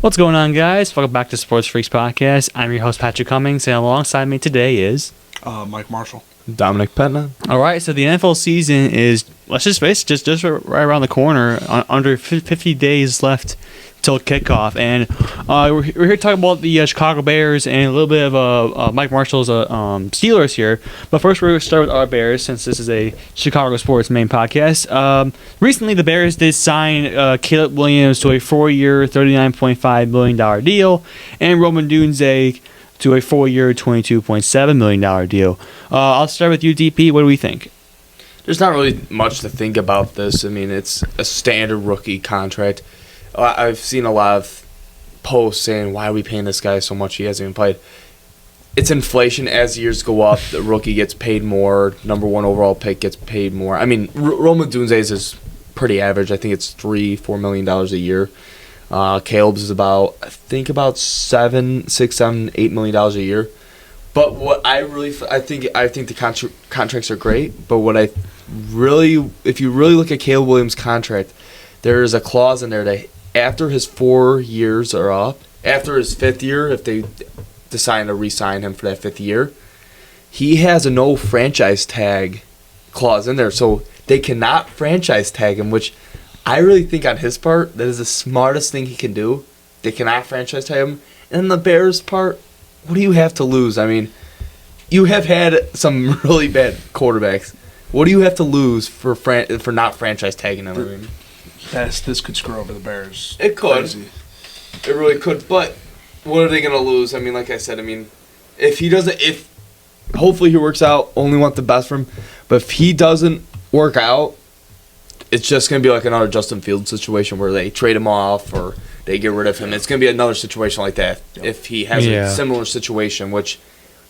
What's going on, guys? Welcome back to Sports Freaks Podcast. I'm your host, Patrick Cummings, and alongside me today is... Mike Marshall. Dominic Penna. All right, so the NFL season is, let's just face it, just right around the corner. Under 50 days left till kickoff. And we're here to talk about the Chicago Bears and a little bit of Mike Marshall's Steelers here. But first, we're going to start with our Bears, since this is a Chicago sports main podcast. Recently, the Bears did sign Caleb Williams to a 4-year, $39.5 million deal, and Roman Dunze to a 4-year, $22.7 million deal. I'll start with you, DP. What do we think? There's not really much to think about this. I mean, it's a standard rookie contract. I've seen a lot of posts saying, why are we paying this guy so much? He hasn't even played. It's inflation. As years go up, the rookie gets paid more. Number one overall pick gets paid more. I mean, Roman Dunze's is pretty average. I think it's $4 million a year. Caleb's is about $7, $8 million a year. But what I think the contracts are great. But what if you really look at Caleb Williams' contract, there is a clause in there that after his 4 years are up, after his 5th year, if they decide to re-sign him for that 5th year, he has a no franchise tag clause in there. So they cannot franchise tag him, which I really think on his part, that is the smartest thing he can do. They cannot franchise tag him. And on the Bears' part, what do you have to lose? I mean, you have had some really bad quarterbacks. What do you have to lose for not franchise tagging them? I mean, This could screw over the Bears. it could. Crazy. It really could. But what are they going to lose? I mean, like I said, if hopefully he works out, only want the best for him. But if he doesn't work out, it's just going to be like another Justin Fields situation where they trade him off or they get rid of him. It's going to be another situation like that if he has a similar situation, which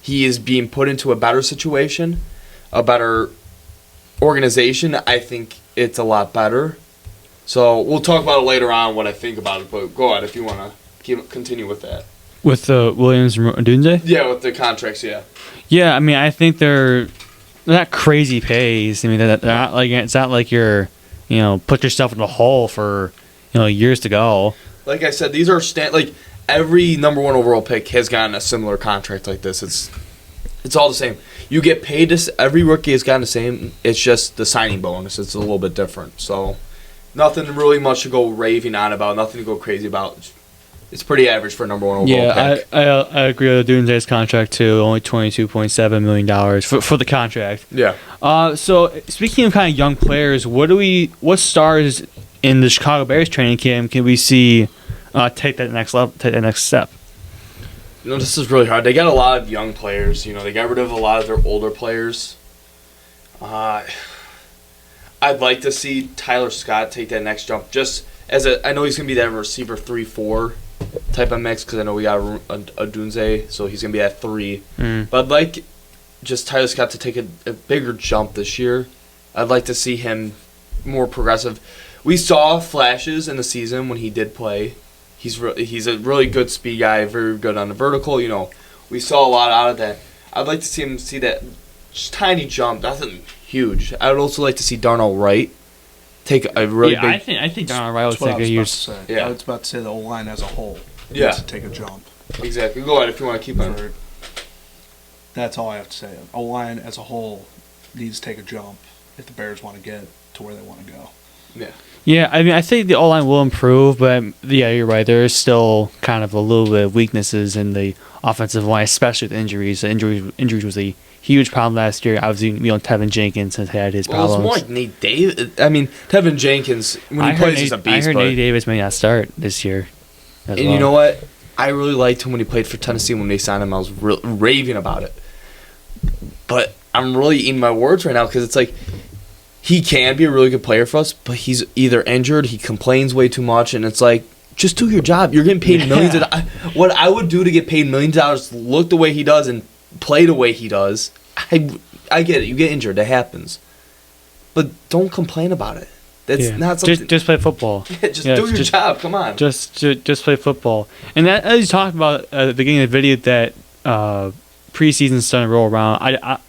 he is being put into a better situation, a better organization. I think it's a lot better. So we'll talk about it later on what I think about it, but go ahead if you want to continue with that. With Williams and Dunze? Yeah, with the contracts, yeah. Yeah, I mean, I think they're not crazy pays. I mean, they're not like, it's not like you're, put yourself in a hole for, years to go. Like I said, these are every number one overall pick has gotten a similar contract like this. It's all the same. You get paid this. Every rookie has gotten the same. It's just the signing bonus. It's a little bit different. So nothing really much to go raving on about. Nothing to go crazy about. It's pretty average for a number one overall pick. Yeah, I agree with Dunze's contract too. Only $22.7 million for the contract. Yeah. So speaking of kind of young players, what stars in the Chicago Bears training camp can we see take that next level, take that next step? This is really hard. They got a lot of young players. They got rid of a lot of their older players. I'd like to see Tyler Scott take that next jump. Just I know he's gonna be that receiver 3-4 type of mix because I know we got a Dunze, so he's gonna be at 3. But I'd like just Tyler Scott to take a bigger jump this year. I'd like to see him more progressive. We saw flashes in the season when he did play. He's a really good speed guy, very good on the vertical. We saw a lot out of that. I'd like to see him see that just tiny jump, nothing huge. I would also like to see Darnell Wright take a really big. I think Darnell Wright would take a huge. I was about to say the O-line as a whole needs to take a jump. Exactly. Go ahead if you want to keep on. That's all I have to say. O-line as a whole needs to take a jump if the Bears want to get to where they want to go. Yeah. Yeah, I mean, I think the O-line will improve, but yeah, you're right. There is still kind of a little bit of weaknesses in the offensive line, especially with injuries. The injuries was a huge problem last year. Obviously, Tevin Jenkins has had his problems. Well, it's more like Nate Davis. I mean, Tevin Jenkins, when he plays, he's a beast. I heard Nate Davis may not start this year. And you know what? I really liked him when he played for Tennessee. When they signed him, I was raving about it. But I'm really eating my words right now because it's like, he can be a really good player for us, but he's either injured, he complains way too much, and it's like, just do your job. You're getting paid millions of dollars. What I would do to get paid millions of dollars, look the way he does and play the way he does, I get it. You get injured. That happens. But don't complain about it. That's not something. Just play football. Yeah, do your job. Come on. Just play football. And that, as you talked about at the beginning of the video, that preseason's starting to roll around.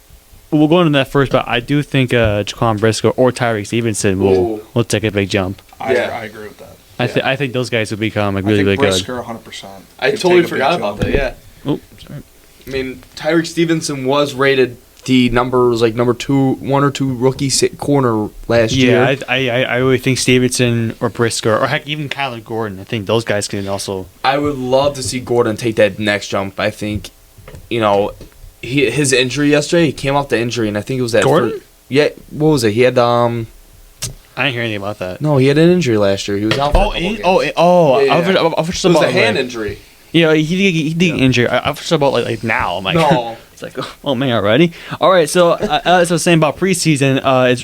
We'll go into that first, but I do think Jaquan Briscoe or Tyreek Stevenson will take a big jump. I agree with that. I think those guys will become like I really, think really Brisker, good. 100%. I Could totally take a big forgot about jump. that. Yeah. Oh, sorry. I mean, Tyreek Stevenson was rated the number 1 or 2 rookie corner last year. Yeah, I really think Stevenson or Brisker or heck even Kyler Gordon. I think those guys can also. I would love to see Gordon take that next jump. I think, his injury yesterday. He came off the injury, and I think it was that. Gordon? Yeah. What was it? He had I didn't hear anything about that. No, he had an injury last year. He was out. For a couple games. I was just It was about a hand injury. Yeah, he did get injured. I was just about like now. I'm like, No. it's like, oh man, already. All right, so as I was saying about preseason,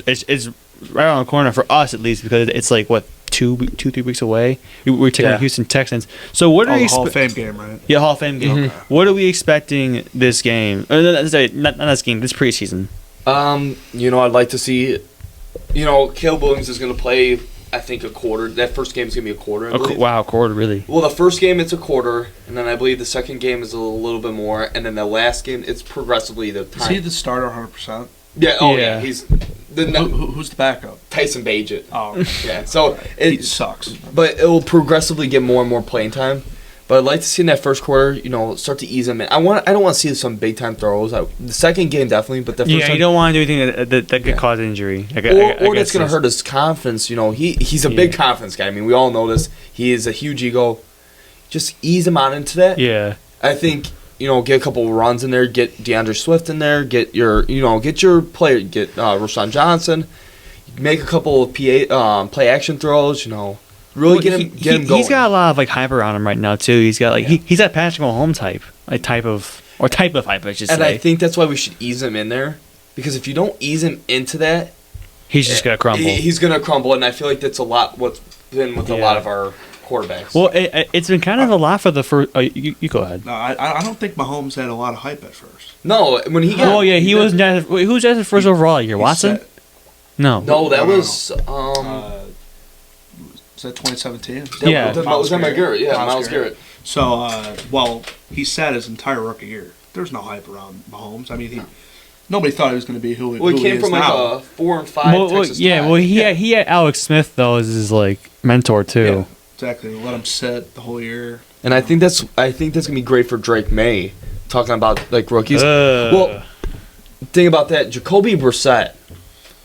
it's right around the corner for us at least because it's like what 2-3 weeks away. We're taking the Houston Texans. So what are you? The Hall of Fame game, right? Yeah, Hall of Fame game. Mm-hmm. What are we expecting this game? Sorry, not this game. This preseason. I'd like to see. Caleb Williams is going to play. I think a quarter. That first game is going to be a quarter. I believe. Wow, quarter really. Well, the first game it's a quarter, and then I believe the second game is a little bit more, and then the last game it's progressively the time. Is he the starter 100%? Yeah. Oh Yeah. yeah. He's the Who's the backup? Tyson Bagent. Oh, Yeah. So he it sucks. but it will progressively get more and more playing time. But I'd like to see in that first quarter, start to ease him in. I don't want to see some big time throws. The second game definitely, but the first Yeah, time, you don't want to do anything that could cause injury. or that's going to hurt his confidence. He's a big confidence guy. I mean, we all know this. He is a huge ego. Just ease him on into that. Yeah. I think get a couple runs in there, get DeAndre Swift in there, get your player, get Rashawn Johnson, make a couple of play action throws. Really get him going. He's got a lot of like hype around him right now too. He's got like he's that Patrick Mahomes type of hype, I should say. And I think that's why we should ease him in there, because if you don't ease him into that, he's just gonna crumble. He's gonna crumble, and I feel like that's a lot what's been with a lot of our quarterbacks. Well, it's been kind of a lot for the first. You go ahead. No, I don't think Mahomes had a lot of hype at first. No, when he got. Oh yeah, he was. Who was drafted first overall year? Watson? No. No, that was. Was that 2017? Yeah. Was that Garrett? Yeah, Myles Garrett. So, he sat his entire rookie year. There's no hype around Mahomes. I mean, nobody thought he was going to be who he came is from now. like a 4 and 5 Texas Tech. He had Alex Smith though as his like mentor too. Yeah, exactly. Let him sit the whole year. And I think that's gonna be great for Drake May. Talking about like rookies. Well, thing about that, Jacoby Brissett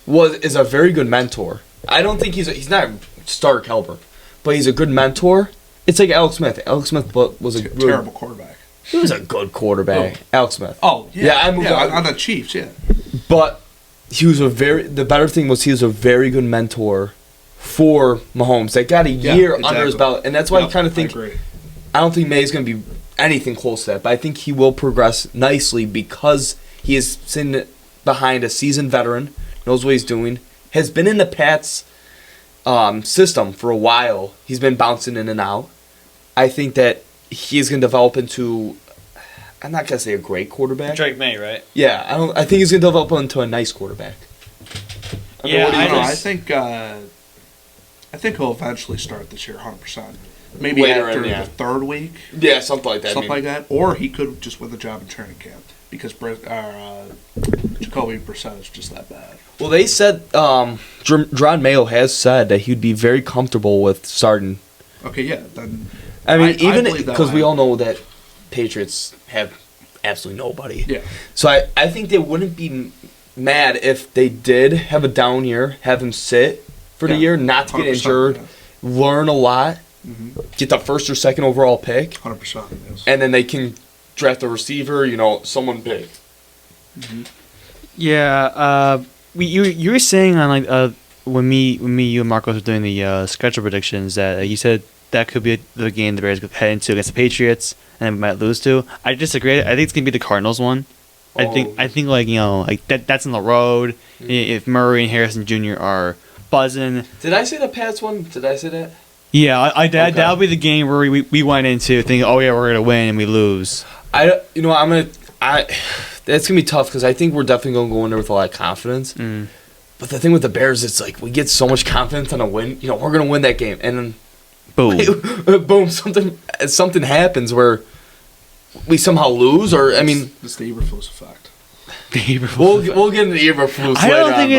is a very good mentor. I don't think he's not star caliber, but he's a good mentor. It's like Alex Smith. Alex Smith was a terrible quarterback. He was a good quarterback. Alex Smith. Oh yeah, on. On the Chiefs, yeah. But he was the better thing was he was a very good mentor for Mahomes. That got a year under his belt, and that's why I kind of think I don't think May's going to be anything close to that, but I think he will progress nicely because he is sitting behind a seasoned veteran, knows what he's doing, has been in the Pats system for a while. He's been bouncing in and out. I think that he's going to develop into, I'm not going to say a great quarterback. Drake May, right? Yeah, I think he's going to develop into a nice quarterback. I think he'll eventually start this year 100%. Maybe Later after in, the third week. Yeah, something like that. Something like that. Or he could just win the job in training camp because Jacoby Brissett is just that bad. Well, they said John Mayo has said that he'd be very comfortable with starting. Okay, yeah. Then I mean, even believe that because we line. all know that Patriots have absolutely nobody. Yeah. So I think they wouldn't be mad if they did have a down year, have him sit for the year, not to get injured, learn a lot, get the first or second overall pick, 100%. Yes. and then they can draft a receiver, someone big. Mm-hmm. Yeah, you were saying on like when you and Marcos were doing the schedule predictions that you said that could be the game the Bears head into against the Patriots and they might lose to. I disagree. I think it's gonna be the Cardinals one. I think that's on the road. Mm-hmm. If Murray and Harrison Jr. are buzzing. Did I say the Pats one? Did I say that? Yeah, that'll be the game where we went into thinking, oh yeah, we're gonna win and we lose. That's gonna be tough because I think we're definitely gonna go in there with a lot of confidence. Mm. But the thing with the Bears, it's like we get so much confidence on a win. We're gonna win that game, and then boom, something happens where we somehow lose, or I mean, it's the Eberflus effect. We'll get into the Eberflus. I don't think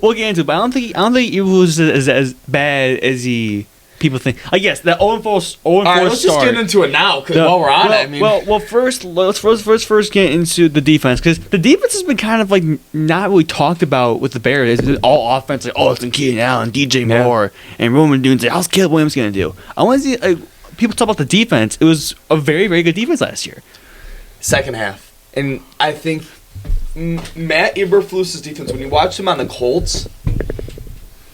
we'll get into it, but I don't think Eberflus is as bad as he people think. I guess that 0-4 start. All right, let's just get into it now, because while we're on it, I mean, first let's get into the defense, because the defense has been kind of like not really talked about with the Bears. It's been all offense, like it's been Keenan Allen, DJ Moore, and Roman Dunes. How's Caleb Williams gonna do? I want to see people talk about the defense. It was a very, very good defense last year. second half, and I think Matt Eberflus's defense, when you watched him on the Colts,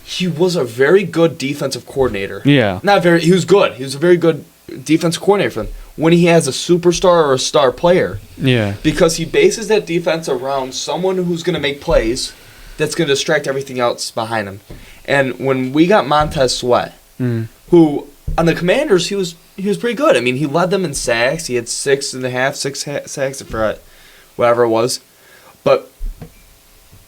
he was a very good defensive coordinator. Yeah. He was good. He was a very good defensive coordinator for them. When he has a superstar or a star player. Yeah. Because he bases that defense around someone who's going to make plays that's going to distract everything else behind him. And when we got Montez Sweat, who on the Commanders, he was pretty good. I mean, he led them in sacks. He had 6.5 sacks, I forgot, whatever it was. But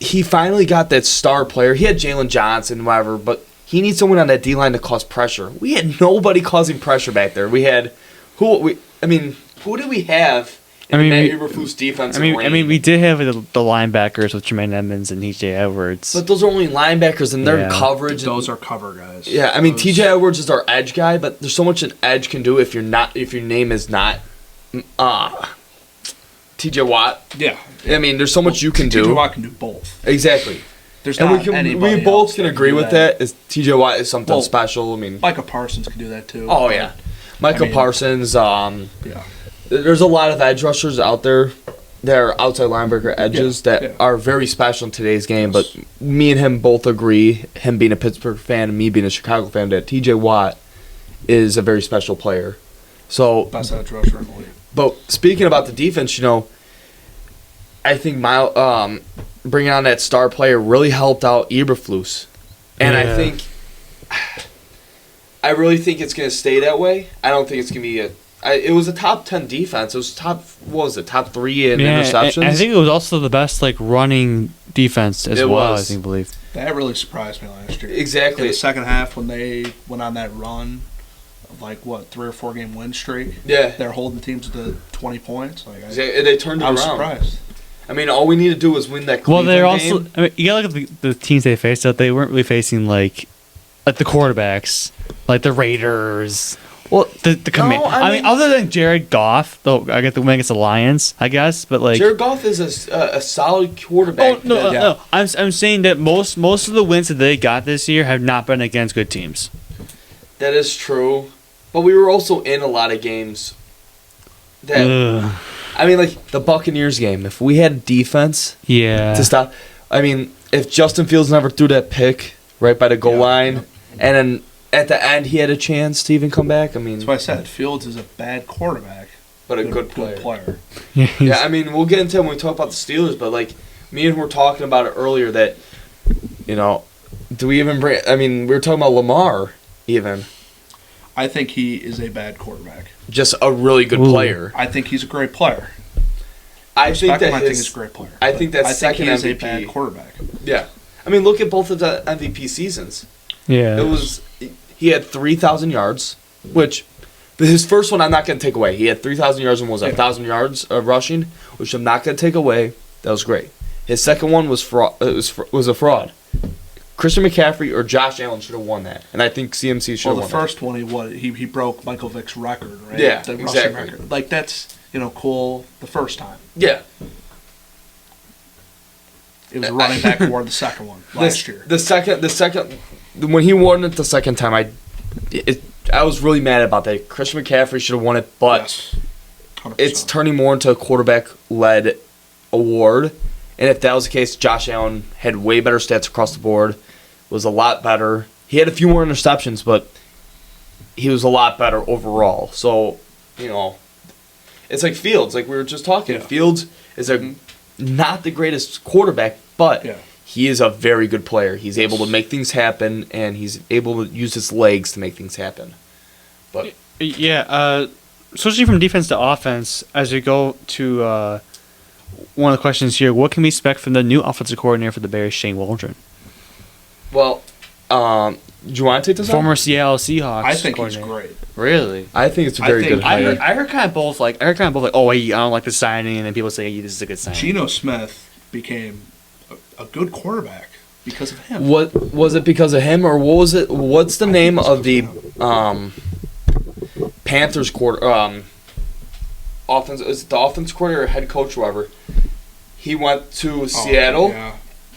he finally got that star player. He had Jalen Johnson, whatever, but he needs someone on that D-line to cause pressure. We had nobody causing pressure back there. We had who did we have in the Matt Eberflus defense? I mean, we did have the linebackers with Jermaine Edmonds and T.J. Edwards. But those are only linebackers, and they're coverage. Those are cover guys. Yeah, I mean, T.J. Edwards is our edge guy, but there's so much an edge can do if your name is not T.J. Watt. Yeah. I mean, there's so much you can do. T.J. Watt can do both. Exactly. There's and not we both can agree with that. Is T.J. Watt is something special. I mean, Micah Parsons can do that too. Oh yeah, Micah Parsons. Yeah. There's a lot of edge rushers out there. There are outside linebacker edges that are very special in today's game. But me and him both agree, him being a Pittsburgh fan and me being a Chicago fan, that T.J. Watt is a very special player. So best edge rusher in the league. But speaking about the defense, I think bringing on that star player really helped out Eberflus. And I really think it's going to stay that way. I don't think it's going to be it was a top 10 defense. It was top 3 in interceptions. I think it was also the best running defense as well, I believe. That really surprised me last year. Exactly. In the second half when they went on that run of 3 or 4 game win streak. Yeah. They're holding teams to 20 points. They turned it around. I was surprised. I mean, all we need to do is win that Cleveland they're also. game. I mean, you gotta look at the teams they faced. Out, they weren't really facing like the quarterbacks, like the Raiders. Well, the command. I mean, other than Jared Goff, though, I get the win against the Lions, I guess. But Jared Goff is a solid quarterback. Oh no. I'm saying that most of the wins that they got this year have not been against good teams. That is true, but we were also in a lot of games. I mean, like the Buccaneers game. If we had defense, to stop. I mean, if Justin Fields never threw that pick right by the goal line, and then at the end he had a chance to even come back. I mean, that's why I said Fields is a bad quarterback, but a good player. Yeah, I mean, we'll get into it when we talk about the Steelers. But me and him were talking about it earlier that, do we even bring? I mean, we were talking about Lamar even. I think he is a bad quarterback. Just a really good player. I think he's a great player. I think he's a great player. I think that second MVP. I think he is a bad quarterback. Yeah. I mean, look at both of the MVP seasons. Yeah. He had 3,000 yards, which his first one I'm not going to take away. He had 3,000 yards and 1,000 yards of rushing, which I'm not going to take away. That was great. His second one was fraud. It was a fraud. Christian McCaffrey or Josh Allen should have won that, and I think CMC should have won. Well, the first one he broke Michael Vick's record, right? Yeah, the exactly. Record. That's cool. The first time. Yeah. It was a running back who won the second one last year. The second when he won it the second time, I was really mad about that. Christian McCaffrey should have won it, but it's turning more into a quarterback-led award. And if that was the case, Josh Allen had way better stats across the board, was a lot better. He had a few more interceptions, but he was a lot better overall. So, it's like Fields, like we were just talking. Yeah. Fields is not the greatest quarterback, but he is a very good player. He's able to make things happen, and he's able to use his legs to make things happen. But switching from defense to offense, as we go to one of the questions here, what can we expect from the new offensive coordinator for the Bears, Shane Waldron? Well, do you want to take this Former Seattle Seahawks. I think he's great. Really? I think it's a very good hire. I heard kind of both. I don't like the signing, and then people say this is a good signing. Geno Smith became a good quarterback. because of him. What was it because of him, or what was it? What's the name of the Panthers offense? Is it the offense coordinator or head coach, whoever? He went to Seattle,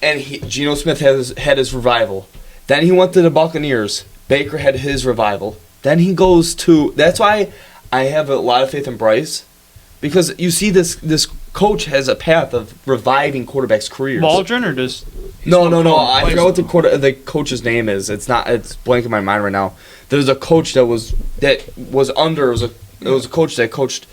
and Geno Smith had his revival. Then he went to the Buccaneers. Baker had his revival. Then he goes to. That's why I have a lot of faith in Bryce, because you see this coach has a path of reviving quarterbacks' careers. Waldron or just No. I forgot what the coach's name is. It's blank in my mind right now. There's a coach that was under. It was a coach that coached.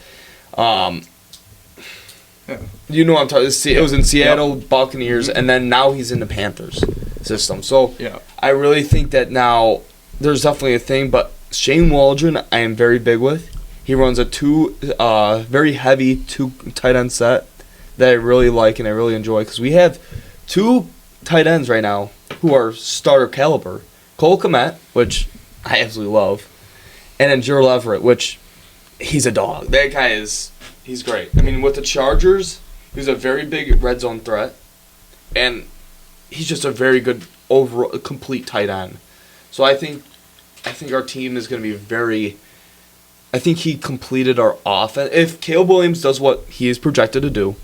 You know what I'm talking. It was in Seattle Buccaneers, and then now he's in the Panthers system. So I really think that now there's definitely a thing. But Shane Waldron, I am very big with. He runs a very heavy two tight end set that I really like and I really enjoy, because we have 2 tight ends right now who are starter caliber. Cole Kmet, which I absolutely love, and then Gerald Everett, which he's a dog. That guy he's great. I mean, with the Chargers, he was a very big red zone threat, and he's just a very good overall complete tight end. So I think our team is going to be very. I think he completed our offense. If Caleb Williams does what he is projected to do,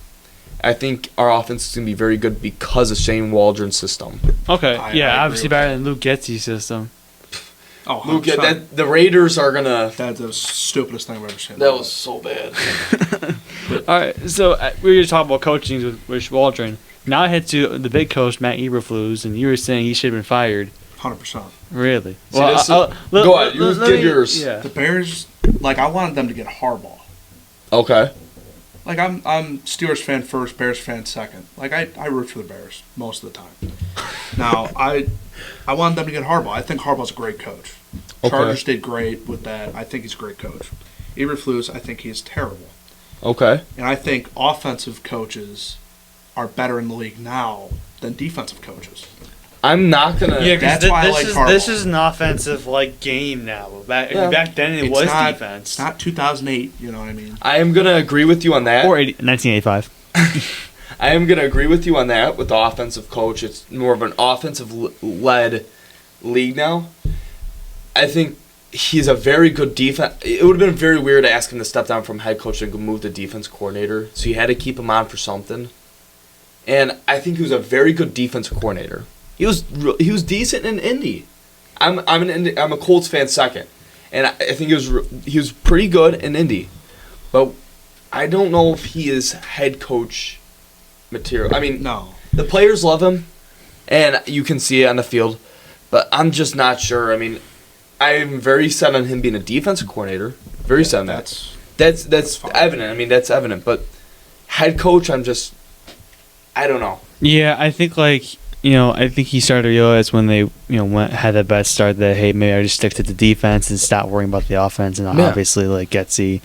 I think our offense is going to be very good because of Shane Waldron's system. Okay, I obviously better than Luke Getsy's system. Oh, Luke, the Raiders are going to... That's the stupidest thing I've ever seen. That was so bad. All right, so we were just talking about coaching with Waldron. Now I head to the big coach, Matt Eberflus, and you were saying he should have been fired. 100%. Really? See, go ahead. Give yours. Yeah. The Bears, I wanted them to get Harbaugh. Okay. I'm Steelers fan first, Bears fan second. I root for the Bears most of the time. Now, I wanted them to get Harbaugh. I think Harbaugh's a great coach. Okay. Chargers did great with that. I think he's a great coach. Eberflus, I think he's terrible. Okay. And I think offensive coaches are better in the league now than defensive coaches. I'm not gonna. Yeah, That's why I like Harbaugh. This is an offensive game now. Back then it was defense. It's not 2008. You know what I mean? I am gonna agree with you on that. Or 1985. I am gonna agree with you on that with the offensive coach. It's more of an offensive-led league now. I think he's a very good defense. It would have been very weird to ask him to step down from head coach and move to defense coordinator. So you had to keep him on for something. And I think he was a very good defensive coordinator. He was decent in Indy. I'm a Colts fan second, and I think he was pretty good in Indy, but I don't know if he is head coach material. I mean, no. The players love him, and you can see it on the field, but I'm just not sure. I mean, I'm very set on him being a defensive coordinator. Very set on that. That's evident. I mean, that's evident. But head coach, I don't know. Yeah, I think I think he started to realize when they had that best start that, hey, maybe I just stick to the defense and stop worrying about the offense, and obviously Getsy.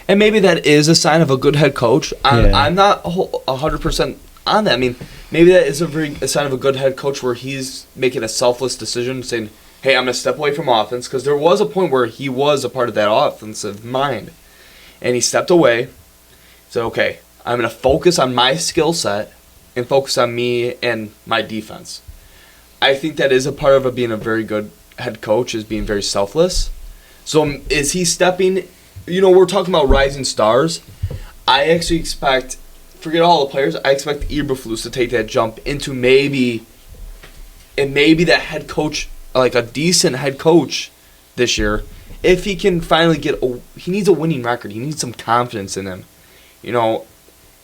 And maybe that is a sign of a good head coach. I'm not 100% on that. I mean, maybe that is a sign of a good head coach where he's making a selfless decision, saying, hey, I'm going to step away from offense, because there was a point where he was a part of that offensive mind. And he stepped away, said, okay, I'm going to focus on my skill set and focus on me and my defense. I think that is a part of being a very good head coach, is being very selfless. So is he stepping... we're talking about rising stars. I actually expect, forget all the players, I expect Eberflus to take that jump into maybe that head coach, like a decent head coach this year. If he can finally he needs a winning record. He needs some confidence in him.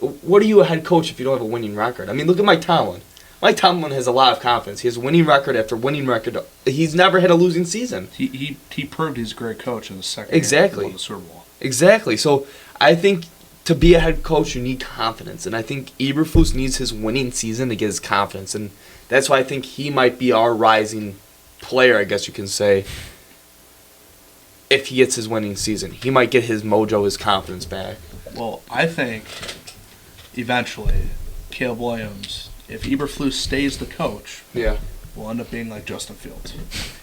What are you a head coach if you don't have a winning record? I mean, look at Mike Tomlin. Mike Tomlin has a lot of confidence. He has winning record after winning record. He's never had a losing season. He proved he's a great coach in the second exactly. game of the Super Bowl. Exactly. So I think to be a head coach, you need confidence. And I think Eberflus needs his winning season to get his confidence. And that's why I think he might be our rising player, I guess you can say, if he gets his winning season. He might get his mojo, his confidence back. Well, I think eventually Caleb Williams, if Eberflus stays the coach, will end up being like Justin Fields.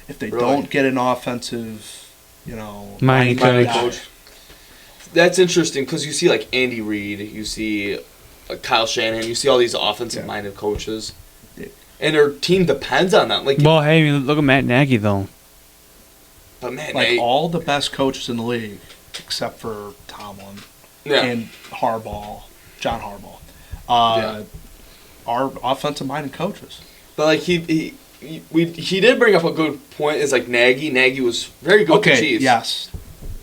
If they don't get an offensive, minded coach. That's interesting because you see like Andy Reid, you see Kyle Shanahan, you see all these offensive-minded coaches. and their team depends on that. Like, well, hey, I mean, look at Matt Nagy though. but man, like all the best coaches in the league, except for Tomlin and Harbaugh, John Harbaugh, are offensive minded coaches. But like he did bring up a good point. Is like Nagy was very good with the Chiefs. Yes.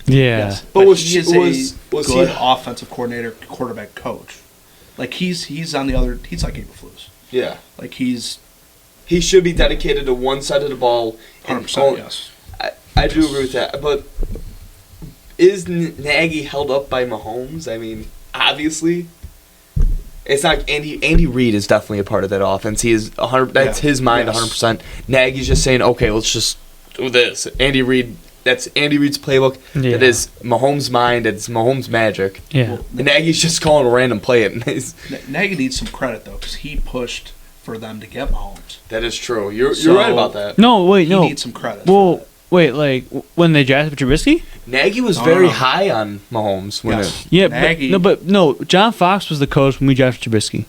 Yeah. Yes. But was he is was a good he offensive coordinator, quarterback coach. Like he's on the other. He's like Eberflus. Yeah. Like he should be dedicated to one side of the ball. 100%. Yes. I do agree with that. But is Nagy held up by Mahomes? I mean, obviously. It's not Andy Reid is definitely a part of that offense. He is 100. That's his mind, 100%. Nagy's just saying, okay, let's just do this. Andy Reid. That's Andy Reid's playbook. Yeah. That is Mahomes' mind. It's Mahomes' magic. Yeah. Well, Nagy's just calling a random play. Nagy needs some credit though, because he pushed for them to get Mahomes. That is true. You're right about that. No, wait, he needs some credit. Well, wait, like when they drafted Trubisky? Nagy was very high on Mahomes. When John Fox was the coach when we drafted Trubisky.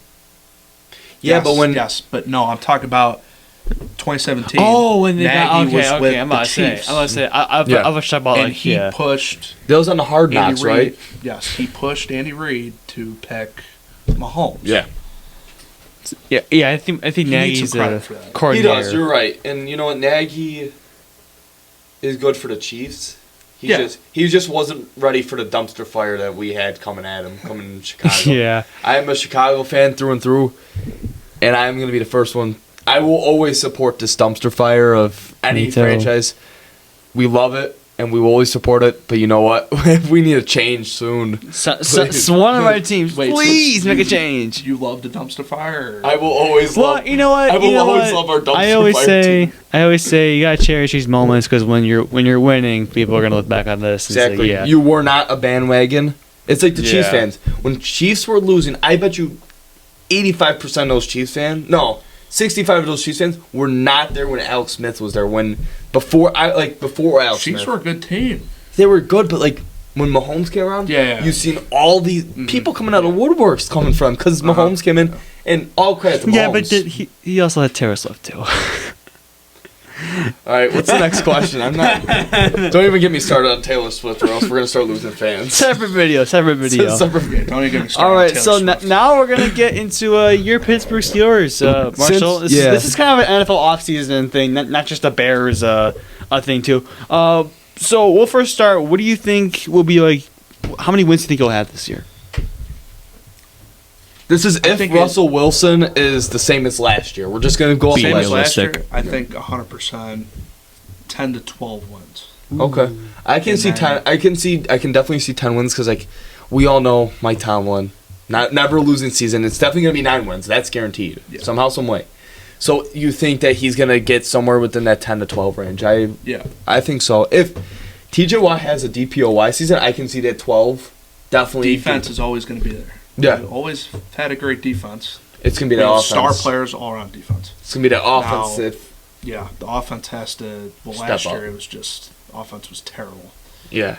Yeah, yes, but no, I'm talking about 2017. Oh, when they Nagy was with I'm about the to say. Chiefs. I'm about to say. I was talking about and he pushed. That was on the Hard Knocks, right? Yes, he pushed Andy Reid to pick Mahomes. Yeah. Yeah. I think Nagy's a coordinator. He does. You're right, and you know what? Nagy is good for the Chiefs. He just wasn't ready for the dumpster fire that we had coming at him, coming in Chicago. Yeah. I am a Chicago fan through and through, and I'm going to be the first one. I will always support this dumpster fire of any franchise. We love it, and we will always support it, but you know what? We need a change soon. So one of our teams, please make a change. You love the dumpster fire? I will always love. You know what? I will always love our dumpster fire team. I always say you gotta cherish these moments because when you're winning, people are gonna look back on this and exactly. say, yeah. You were not a bandwagon. It's like the Chiefs fans. When Chiefs were losing, I bet you 85% of those Chiefs fans, 65 of those Chiefs fans were not there when Alex Smith was there. Before Alex Smith. Chiefs were a good team. They were good, but like when Mahomes came around, you've seen all these people coming out of woodworks coming from because Mahomes came in, and all credit to Mahomes. Yeah, but he also had Taylor Swift too. All right, what's the next question? Don't even get me started on Taylor Swift, or else we're gonna start losing fans. Separate video. Don't even get me started. All right, so now we're gonna get into your Pittsburgh Steelers, Marshall. This is kind of an NFL offseason thing, not just a Bears thing too. So we'll first start. What do you think will be like? How many wins do you think you'll have this year? This is if Russell Wilson is the same as last year. We're just going to go off same as last year. I think 100%, 10 to 12 wins. Okay, I can see 10. I can definitely see 10 wins because like we all know Mike Tomlin, never losing season. It's definitely going to be 9 wins. That's guaranteed somehow, some way. So you think that he's going to get somewhere within that 10 to 12 range? I think so. If TJ Watt has a DPOY season, I can see that 12. Definitely, defense is always going to be there. Yeah. We've always had a great defense. It's going to be the offense. Star players all around defense. It's going to be the offense. The offense has to. Well, last year it was just offense was terrible. Yeah.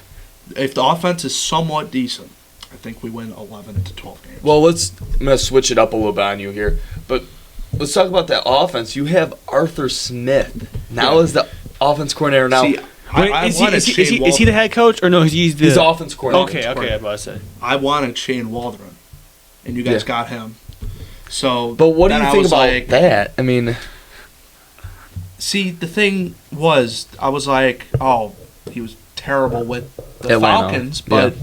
If the offense is somewhat decent, I think we win 11 to 12 games. Well, I'm going to switch it up a little bit on you here, but let's talk about that offense. You have Arthur Smith now as the offense coordinator. Now, is he the head coach or no? He's the offense coordinator. Okay, I'm about to say. I wanted Shane Waldron, and you guys got him. So, but what do you think about that? I mean, see, the thing was, I was like, oh, he was terrible with the Falcons, but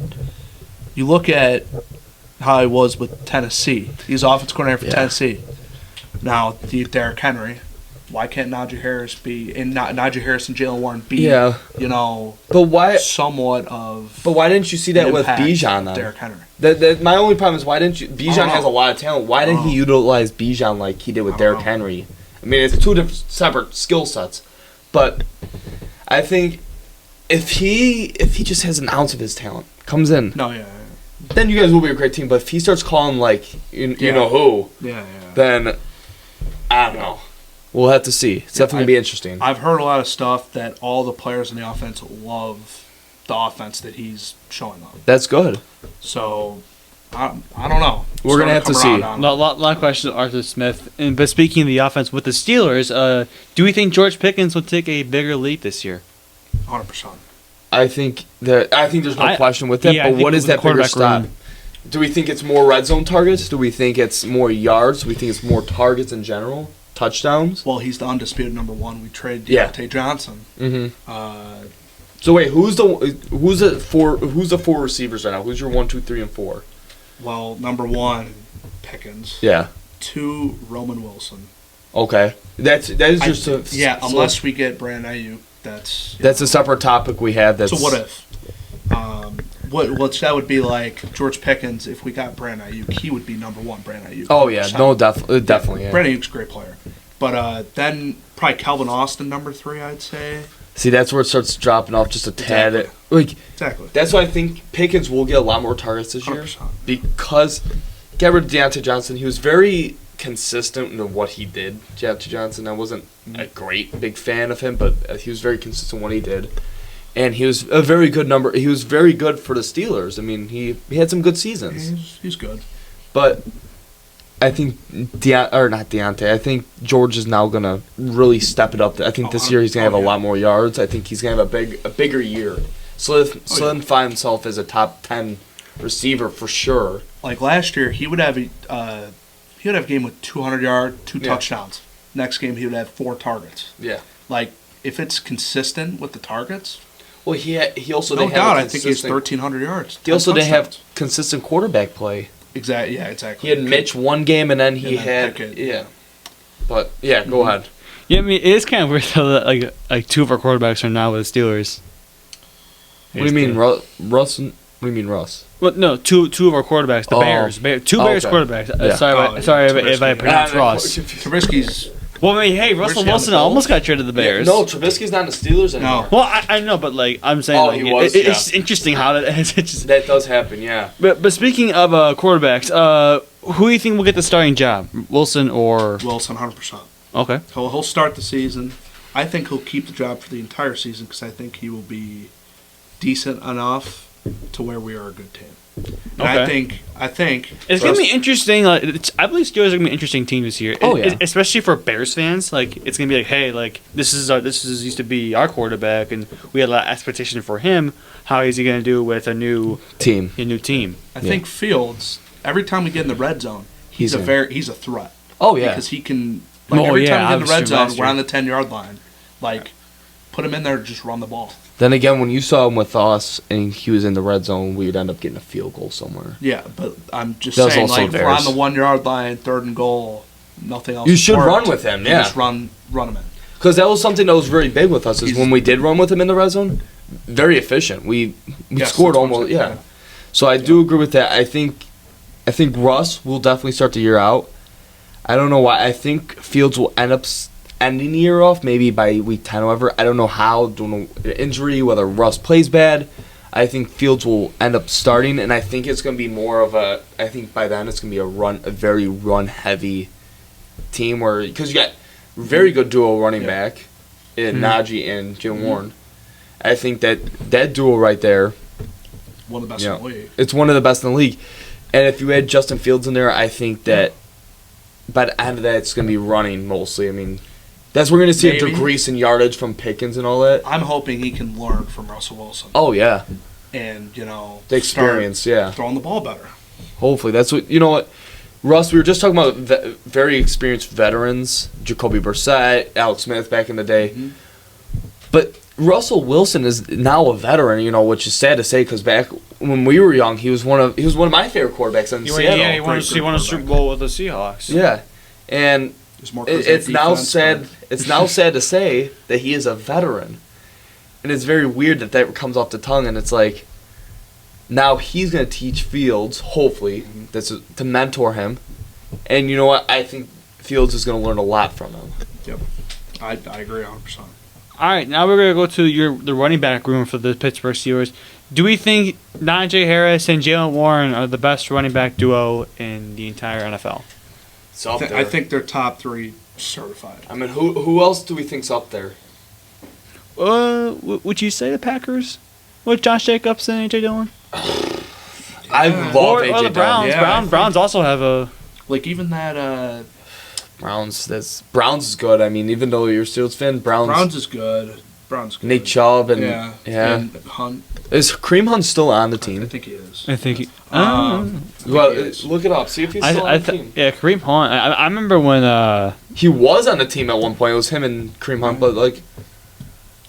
you look at how he was with Tennessee. He's offense coordinator for Tennessee. Now, Derrick Henry. Why can't Najee Harris and Jalen Warren be, but why, somewhat of... But why didn't you see that with Bijan, then? Derrick Henry. My only problem is why didn't you... Bijan has a lot of talent. Why didn't he utilize Bijan like he did with Derrick Henry? I mean, it's two different separate skill sets. But I think if he just has an ounce of his talent, comes in... Then you guys will be a great team. But if he starts calling like, you know who... Then, I don't know. We'll have to see. It's definitely going to be interesting. I've heard a lot of stuff that all the players in the offense love the offense that he's showing them. That's good. So, I don't know. We're going to have to see. A lot of questions, Arthur Smith. But speaking of the offense with the Steelers, do we think George Pickens will take a bigger leap this year? 100%. I think there's no question with that. Yeah, but what is that bigger stop? room. Do we think it's more red zone targets? Do we think it's more yards? Do we think it's more targets in general? Touchdowns? Well, he's the undisputed number one. We traded Deontay Johnson. Mm-hmm. So wait, who's the four receivers right now? Who's your 1, 2, 3, and 4? Well, number 1, Pickens. Yeah. 2, Roman Wilson. Okay, that is just unless we get Brandon Ayuk, that's a separate topic we have. So what if? What that would be like George Pickens if we got Brandon Ayuk, he would be number 1. Brandon Ayuk. Oh yeah, no, definitely. Yeah. Brandon Ayuk's a great player, but then probably Calvin Austin number 3, I'd say. See, that's where it starts dropping off just a tad. Exactly. That's why I think Pickens will get a lot more targets this year 100%. because get rid of Deontay Johnson. He was very consistent in what he did. Deontay Johnson, I wasn't a big fan of him, but he was very consistent in what he did. And he was a very good number. He was very good for the Steelers. I mean, he had some good seasons. He's good. But I think not Deontay. I think George is now gonna really step it up. I think this year he's gonna have a lot more yards. I think he's gonna have a bigger year. Solidify himself as a top 10 receiver for sure. Like last year, he would have a game with 200 yards, 2 touchdowns. Next game, he would have 4 targets. Yeah. Like if it's consistent with the targets. Well, he also no doubt. I think he has 1,300 yards. He also didn't have consistent quarterback play. Exactly. Yeah. Exactly. He had Mitch one game, and then he had Pickett. But yeah, go ahead. Yeah, I mean it is kind of weird though that like 2 of our quarterbacks are now with the Steelers. What do you mean, Russ? What do you mean, Russ? Well, no, two of our quarterbacks, the Bears. Two Bears quarterbacks. Yeah. Sorry if I pronounced Ross. Trubisky's. Well, I mean, hey, Russell Wilson almost got traded to the Bears. Yeah, no, Trubisky's not in the Steelers anymore. No. Well, I know, but like I'm saying, he was. It's just interesting how that. That does happen, yeah. But speaking of quarterbacks, who do you think will get the starting job, Wilson or Wilson? 100%. Okay. He'll start the season. I think he'll keep the job for the entire season because I think he will be decent enough to where we are a good team. And okay. I think it's gonna be interesting. Like, I believe Steelers are gonna be an interesting team this year. Oh yeah, especially for Bears fans. Like it's gonna be like, hey, like this is used to be our quarterback, and we had a lot of expectation for him. How is he gonna do with a new team? I think Fields. Every time we get in the red zone, he's a threat. Oh yeah, because he can. Like every time we get in the red zone, we're on the 10-yard line. Like, put him in there, just run the ball. Then again, when you saw him with us and he was in the red zone, we would end up getting a field goal somewhere. Yeah, but I'm just saying, like, if we're on the 1-yard line, 3rd and goal, nothing else. You should run with him, yeah. Just run him in. Because that was something that was very big with us. Is when we did run with him in the red zone, very efficient. We scored almost, yeah. So I do agree with that. I think Russ will definitely start the year out. I don't know why. I think Fields will end up ending the year off, maybe by week 10, however. I don't know how. Don't know injury, whether Russ plays bad. I think Fields will end up starting, and I think it's going to be more of a. I think by then it's going to be a very run-heavy team where because you got very good duo running back in Najee and Jim Warren. I think that duo right there, one of the best in the league. It's one of the best in the league, and if you add Justin Fields in there, I think that by the end of that it's going to be running mostly. I mean. That's we're going to see a decrease in yardage from Pickens and all that. I'm hoping he can learn from Russell Wilson. Oh, yeah. And, the experience, throwing the ball better. Hopefully. That's what, Russ, we were just talking about very experienced veterans, Jacoby Brissett, Alex Smith back in the day. Mm-hmm. But Russell Wilson is now a veteran, which is sad to say because back when we were young, he was one of my favorite quarterbacks in Seattle. Yeah, he won a Super Bowl with the Seahawks. Yeah. And it's now sad. It's now sad to say that he is a veteran, and it's very weird that comes off the tongue. And it's like, now he's going to teach Fields, hopefully, to mentor him. And you know what? I think Fields is going to learn a lot from him. Yep, I agree 100%. All right, now we're going to go to the running back room for the Pittsburgh Steelers. Do we think Najee Harris and Jalen Warren are the best running back duo in the entire NFL? I think they're top 3 certified. I mean, who else do we think's up there? Would you say the Packers with Josh Jacobs and AJ Dillon? I love AJ or the Browns. Dillon. Browns also have a even that. Browns is good. I mean, even though you're a Steelers fan, Browns is good. Browns good. Nick Chubb and and Hunt. Is Kareem Hunt still on the team? I think he is. I think he. Well, look it up. See if he's still on the team. Yeah, Kareem Hunt. I remember when he was on the team at one point. It was him and Kareem Hunt, but like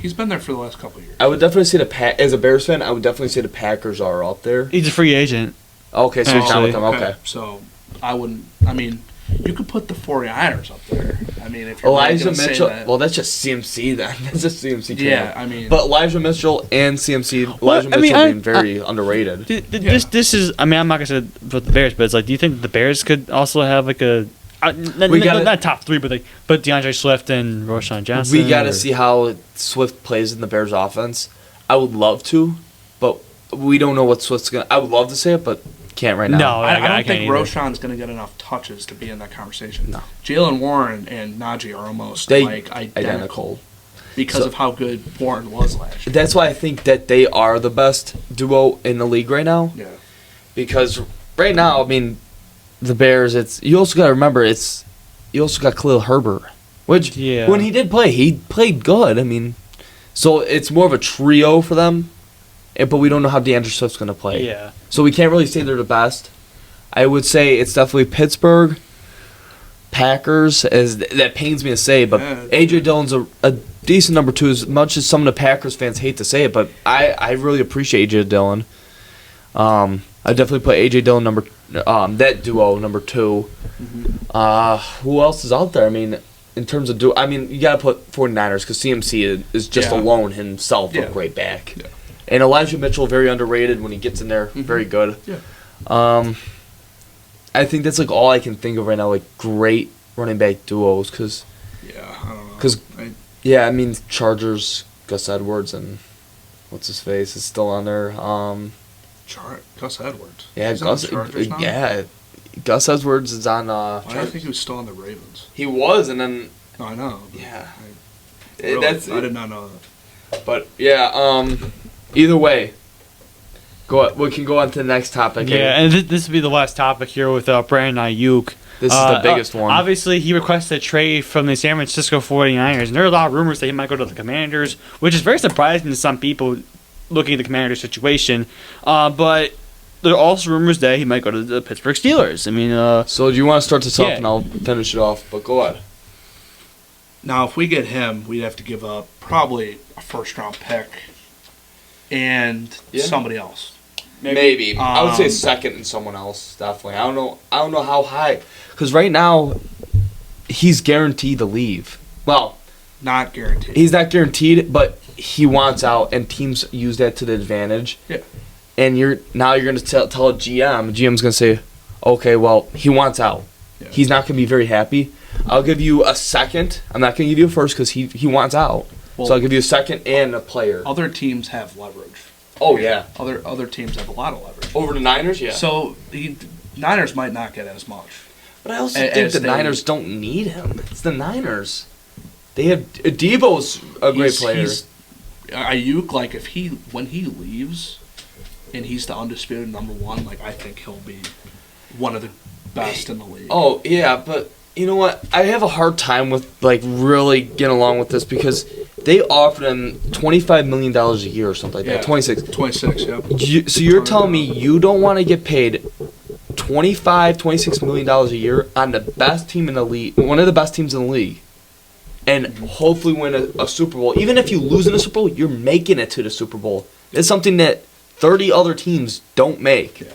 he's been there for the last couple of years. I would definitely say as a Bears fan, I would definitely say the Packers are up there. he's a free agent. Okay, so he's not with them. Okay. So I wouldn't. I mean, you could put the 49ers up there. I mean, if you're Elijah really Mitchell. that, Well, that's just CMC then. That's just CMC. Yeah, I mean, but Elijah Mitchell and CMC. Elijah Mitchell being very underrated. This is. I mean, I'm not gonna say for the Bears, but it's like, do you think the Bears could also have like a? Not top three, but DeAndre Swift and Roshan Johnson. We got to see how Swift plays in the Bears offense. I would love to, but we don't know what Swift's gonna. I would love to say it, but can't right now. No, I don't can't think either. Roshan's going to get enough touches to be in that conversation. No. Jalen Warren and Najee are almost identical because of how good Warren was last year. That's why I think that they are the best duo in the league right now. Yeah. Because right now, I mean, the Bears. You also got to remember you also got Khalil Herbert, which when he did play, he played good. I mean, so it's more of a trio for them. But we don't know how DeAndre Swift's going to play. Yeah. So we can't really say they're the best. I would say it's definitely Pittsburgh, Packers. That pains me to say, but A.J. Dillon's a decent number 2, as much as some of the Packers fans hate to say it, but I really appreciate A.J. Dillon. I definitely put A.J. Dillon that duo number 2. Mm-hmm. Who else is out there? I mean, in terms of duo, I mean, you got to put 49ers because CMC is just alone himself a great back. Yeah. And Elijah Mitchell, very underrated when he gets in there. Very good. Yeah. I think that's like all I can think of right now, like great running back duos. Cause, I don't know. I mean, Chargers, Gus Edwards, and what's his face is still on there. Gus Edwards. Yeah, Gus Edwards is on. I think he was still on the Ravens. He was, and then. No, I know. Yeah. I did not know that. But either way, we can go on to the next topic. Yeah, and this will be the last topic here with Brandon Ayuk. This is the biggest one. Obviously, he requested a trade from the San Francisco 49ers, and there are a lot of rumors that he might go to the Commanders, which is very surprising to some people looking at the Commanders situation. But there are also rumors that he might go to the Pittsburgh Steelers. I mean, so do you want to start this off, and I'll finish it off? But go ahead. Now, if we get him, we'd have to give up probably a first-round pick and somebody else. Maybe. I would say second and someone else, definitely. I don't know how high. Because right now, he's guaranteed to leave. Well, not guaranteed. He's not guaranteed, but he wants out, and teams use that to the advantage. Yeah. And you're going to tell a GM. GM's going to say, okay, well, he wants out. Yeah. He's not going to be very happy. I'll give you a second. I'm not going to give you a first because he wants out. Well, so I'll give you a second and a player. Other teams have leverage. Oh, yeah. Other teams have a lot of leverage. Over the Niners, yeah. So the Niners might not get as much. But I also think the Niners don't need him. It's the Niners. They have Devo's a great player. Ayuk, like when he leaves, and he's the undisputed number 1, like I think he'll be one of the best in the league. Oh yeah, but you know what? I have a hard time with like really getting along with this because they offered him $25 million a year or something like that. 26. 26, yeah. So you're telling me you don't want to get paid $26 million a year on the best team in the league, one of the best teams in the league, and hopefully win a Super Bowl. Even if you lose in a Super Bowl, you're making it to the Super Bowl. It's something that 30 other teams don't make. Yeah.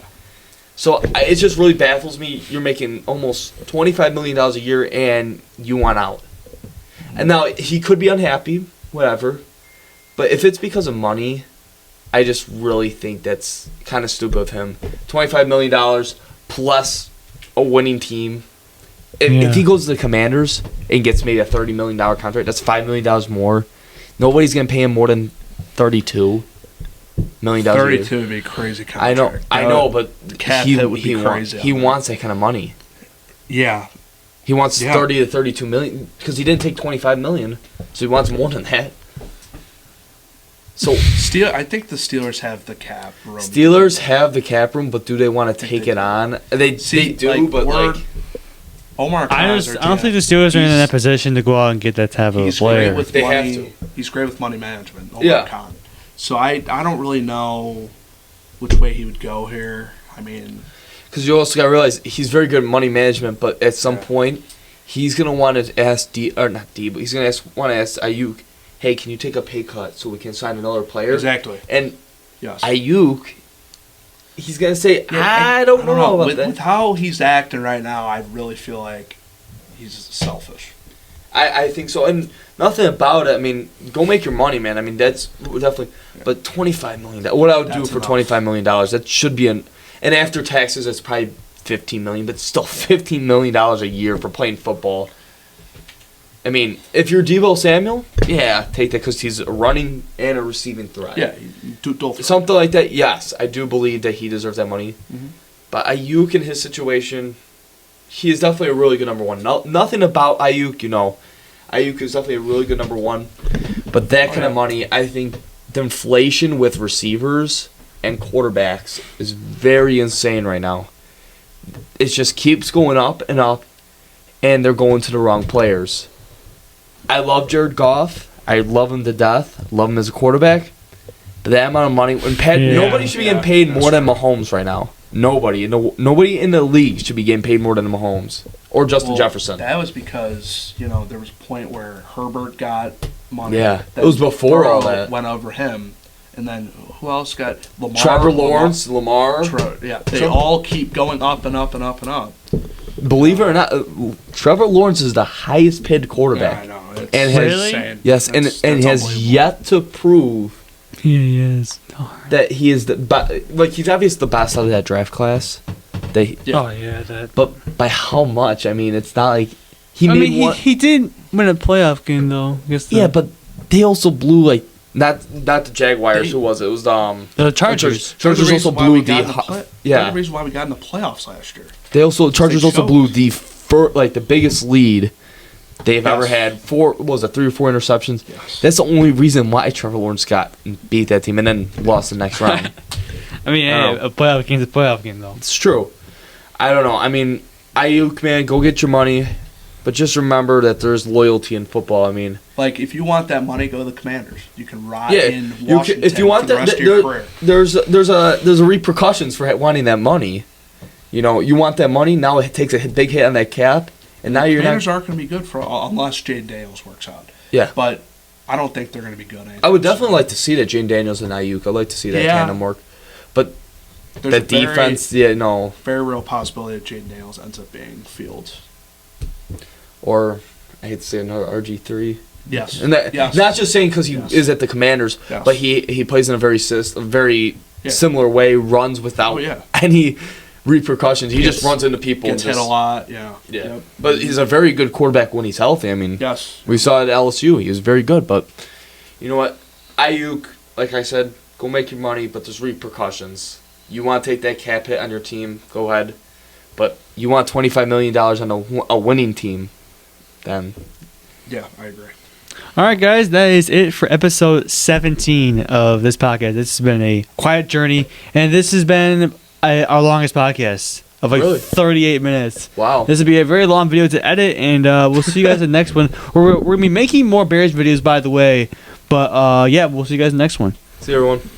So it just really baffles me. You're making almost $25 million a year and you want out. And now he could be unhappy, whatever. But if it's because of money, I just really think that's kind of stupid of him. $25 million plus a winning team. If he goes to the Commanders and gets maybe a $30 million contract, that's $5 million more. Nobody's going to pay him more than $32 million. 32 would be crazy contract. I know, but the cap hit would be crazy. He wants that kind of money. Yeah. He wants 30 to 32 million because he didn't take 25 million, so he wants more than that. So I think the Steelers have the cap room. Steelers have the cap room, but do they want to take it on? They do, like, but like Omar. I don't think the Steelers are in that position to go out and get that type of player. Great with they money. have to. He's great with money management. Omar Khan. So I don't really know which way he would go here. I mean, because you also got to realize he's very good at money management, but at some point he's gonna want to ask but he's gonna want to ask Ayuk, hey, can you take a pay cut so we can sign another player? Exactly. And yes. Ayuk, he's gonna say, I don't know about that. With how he's acting right now, I really feel like he's selfish. I think so, and nothing about it. I mean, go make your money, man. I mean, that's definitely. But $25 million. What I would do for $25 million, that should be and after taxes, it's probably $15 million, but still $15 million a year for playing football. I mean, if you're Deebo Samuel, yeah, take that because he's a running and a receiving threat. Yeah, something like that. Yes, I do believe that he deserves that money. Mm-hmm. But Ayuk in his situation, he is definitely a really good number one. Nothing about Ayuk, Ayuk is definitely a really good number one. But that kind of money, I think the inflation with receivers and quarterbacks is very insane right now. It just keeps going up, and they're going to the wrong players. I love Jared Goff. I love him to death. Love him as a quarterback. But that amount of money, nobody should be getting paid more than Mahomes right now. Nobody in the league should be getting paid more than Mahomes or Justin Jefferson. That was because there was a point where Herbert got money. Yeah, it was before all that went over him, and then who else got Lamar? Trevor Lawrence, Lamar. They all keep going up and up and up and up. Believe it or not, Trevor Lawrence is the highest paid quarterback. Yeah, I know. Really? Yes, and has yet to prove. He is. That he is he's obviously the best out of that draft class. But by how much? I mean, it's not like he did win a playoff game though. But they also blew not the Jaguars. Who was it? It was the Chargers. Chargers also blew the reason why we got in the playoffs last year. Chargers also blew the biggest lead they've ever had. 3 or 4 interceptions. Yes. That's the only reason why Trevor Lawrence beat that team and then lost the next round. I mean, a playoff game's a playoff game, though. It's true. I don't know. I mean, Ayuk, man, go get your money, but just remember that there's loyalty in football. I mean, if you want that money, go to the Commanders. You can ride in Washington if you want for the rest of your career. There's a repercussions for wanting that money. You want that money. Now it takes a big hit on that cap. And now the Commanders aren't going to be good unless Jane Daniels works out. Yeah. But I don't think they're going to be good. I would definitely like to see that Jane Daniels and Ayuk. I'd like to see that tandem work. But the defense, very real possibility that Jane Daniels ends up being Fields. Or, I hate to say another RG3. Yes. And not just saying because he is at the Commanders, but he plays in a very similar way, runs without any repercussions. He just runs into people. Gets hit a lot, yeah. Yep. But he's a very good quarterback when he's healthy. I mean, we saw it at LSU. He was very good. But you know what? Ayuk, like I said, go make your money, but there's repercussions. You want to take that cap hit on your team, go ahead. But you want $25 million on a winning team, then. Yeah, I agree. All right, guys, that is it for episode 17 of this podcast. This has been a quiet journey, and this has been our longest podcast of 38 minutes. Wow. This will be a very long video to edit, and we'll see you guys in the next one. We're going to be making more Bears videos, by the way. But, we'll see you guys in the next one. See you, everyone.